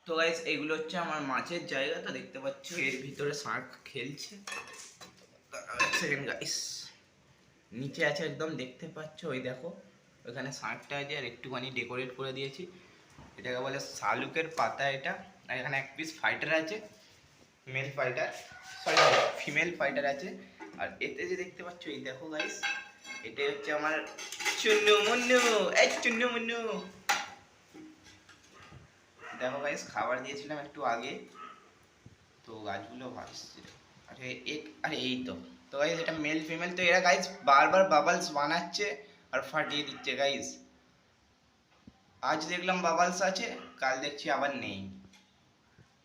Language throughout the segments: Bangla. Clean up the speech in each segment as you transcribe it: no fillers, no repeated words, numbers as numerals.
তো গাইস এগুলো হচ্ছে আমার মাছের জায়গা। তো দেখতে পাচ্ছ এর ভিতরে শার্ক খেলছে। এক সেকেন্ড গাইস, নিচে আছে একদম দেখতে পাচ্ছ, ওই দেখো ওখানে শার্কটা আছে আর একটুখানি ডেকোরেট করে দিয়েছি। এটাকে বলে শালুকের পাতা এটা। আর এখানে এক পিস ফাইটার আছে, male fighter, sorry female fighter আছে। আর এতে যে দেখতে পাচ্ছ এই দেখো গাইস, এটা হচ্ছে আমার চুন্নু মুন্নু। এই চুন্নু মুন্নু দেখো গাইস, খাবার দিয়েছিলাম একটু আগে, তো গাছগুলো ভাসছে। আরে এই তো। তো গাইস এটা মেল ফিমেল। তো এরা গাইস বারবার বাবলস বানাচ্ছে আর ফাটিয়ে দিচ্ছে গাইস। আজ দেখলাম বাবলস আছে, কাল দেখছি আবার নেই।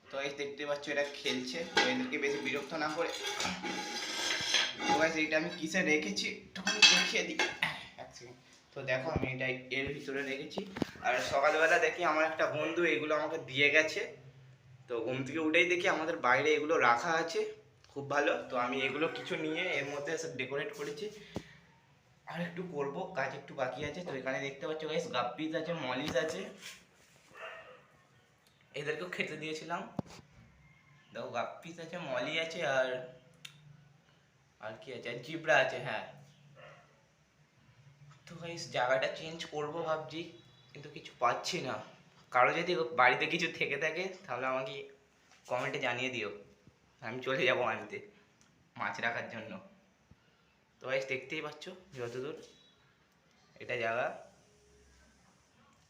তো গাইস দেখতে পাচ্ছ এরা খেলছে, তো এদেরকে বেশি বিরক্ত না করে। তো গাইস এইটা আমি কিসে রেখেছি একটুখানি দেখিয়ে দিই। এক সেকেন্ড। তো দেখো আমি এটা এর ভিতরে রেখেছি। আর সকালবেলা দেখি আমার একটা বন্ধু এগুলো আমাকে দিয়ে গেছে। তো ঘুম থেকে উঠেই দেখি আমাদের বাইরে এগুলো রাখা আছে, খুব ভালো। তো আমি এগুলো কিছু নিয়ে এর মধ্যে ডেকোরেট করেছি। আর একটু করব, কাজ একটু বাকি আছে। তো এখানে দেখতে পাচ্ছ গাইস গাপ্পিস আছে, মলিস আছে, এদেরকেও খেতে দিয়েছিলাম। দেখো গাপ্পিস আছে, মলি আছে, আর আর কি আছে, জিব্রা আছে। হ্যাঁ, তো গাইস জায়গাটা চেঞ্জ করব ভাবছি, কিন্তু কিছু পাচ্ছি না। কারো যদি বাড়িতে কিছু থেকে থাকে তাহলে আমাকে কমেন্টে জানিয়ে দিও, আমি চলে যাবো আনতে মাছ রাখার জন্য। তো গাইস দেখতেই পাচ্ছ যতদূর এটা জায়গা,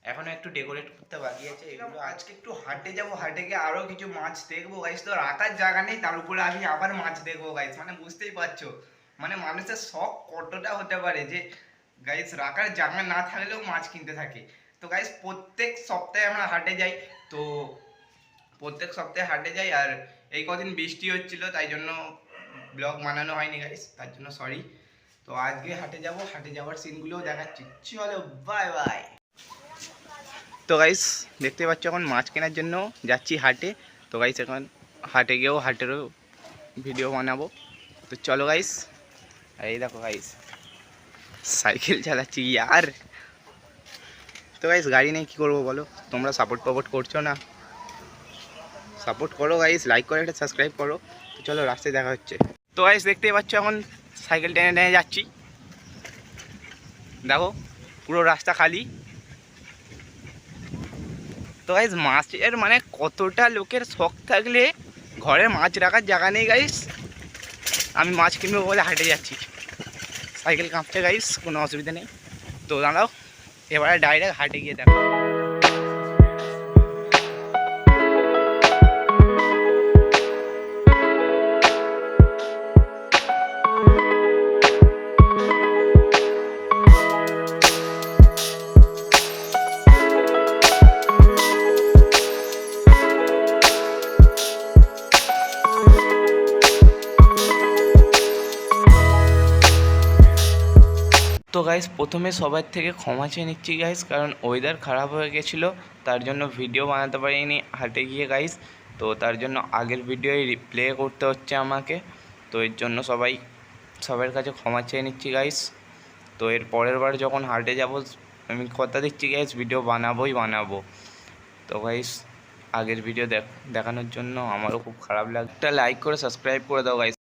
এখনো একটু ডেকোরেট করতে বাকি আছে এগুলো। আজকে একটু হাটে যাব, হাটে গিয়ে আরো কিছু মাছ দেখবো গাইস। তো রাখার জায়গা নেই, তার উপরে আমি আবার মাছ দেখবো গাইস। মানে বুঝতেই পারছো, মানে মানুষের শখ কতটা হতে পারে যে গাইস রাখার জায়গা না থাকলেও মাছ কিনতে থাকে। তো গাইস প্রত্যেক সপ্তাহে আমরা হাটে যাই, তো প্রত্যেক সপ্তাহে হাটে যাই। আর এই কদিন বৃষ্টি হচ্ছিল, তাই জন্য ব্লগ বানানো হয়নি গাইস, তার জন্য সরি। তো আজকে হাটে যাব, হাটে যাওয়ার সিনগুলোও দেখাচ্ছি। চলো বাই বাই। তো গাইস দেখতে পাচ্ছ এখন মাছ কেনার জন্য যাচ্ছি হাটে। তো গাইস এখন হাটে গিয়েও হাটেরও ভিডিও বানাবো। তো চলো গাইস। আর এই দেখো গাইস সাইকেল চালাচ্ছি ইয়ার। তো গাইস গাড়ি নেই, কী করবো বলো, তোমরা সাপোর্ট করছো না, সাপোর্ট করো গাইস, লাইক করে একটা সাবস্ক্রাইব করো। তো চলো রাস্তায় দেখা হচ্ছে। তো গাইস দেখতেই পাচ্ছ এখন সাইকেল টেনে টেনে যাচ্ছি। দেখো পুরো রাস্তা খালি। তো গাইস মাছের মানে কতটা লোকের শখ থাকলে ঘরে মাছ রাখার জায়গা নেই গাইস। আমি মাছ কিনবো বলে হাটে যাচ্ছি, সাইকেল কাঁপছে গাইস, কোনো অসুবিধা নেই। তো দাঁড়াও, এবারে ডাইরেক্ট হাটে গিয়ে দেখো। তো গাইস প্রথমে সবার থেকে ক্ষমা চেয়ে নিচ্ছি গাইস, কারণ ওয়েদার খারাপ হয়ে গেছিলো, তার জন্য ভিডিও বানাতে পারিনি হাটে গিয়ে গাইস। তো তার জন্য আগের ভিডিওই রিপ্লে করতে হচ্ছে আমাকে। তো এর জন্য সবার কাছে ক্ষমা চেয়ে নিচ্ছি গাইস। তো এর পরের বার যখন হাটে যাব আমি কথা দিচ্ছি গাইস ভিডিও বানাবো। তো গাইস আগের ভিডিও দেখানোর জন্য আমারও খুব খারাপ লাগে। একটা লাইক করে সাবস্ক্রাইব করে দাও গাইস।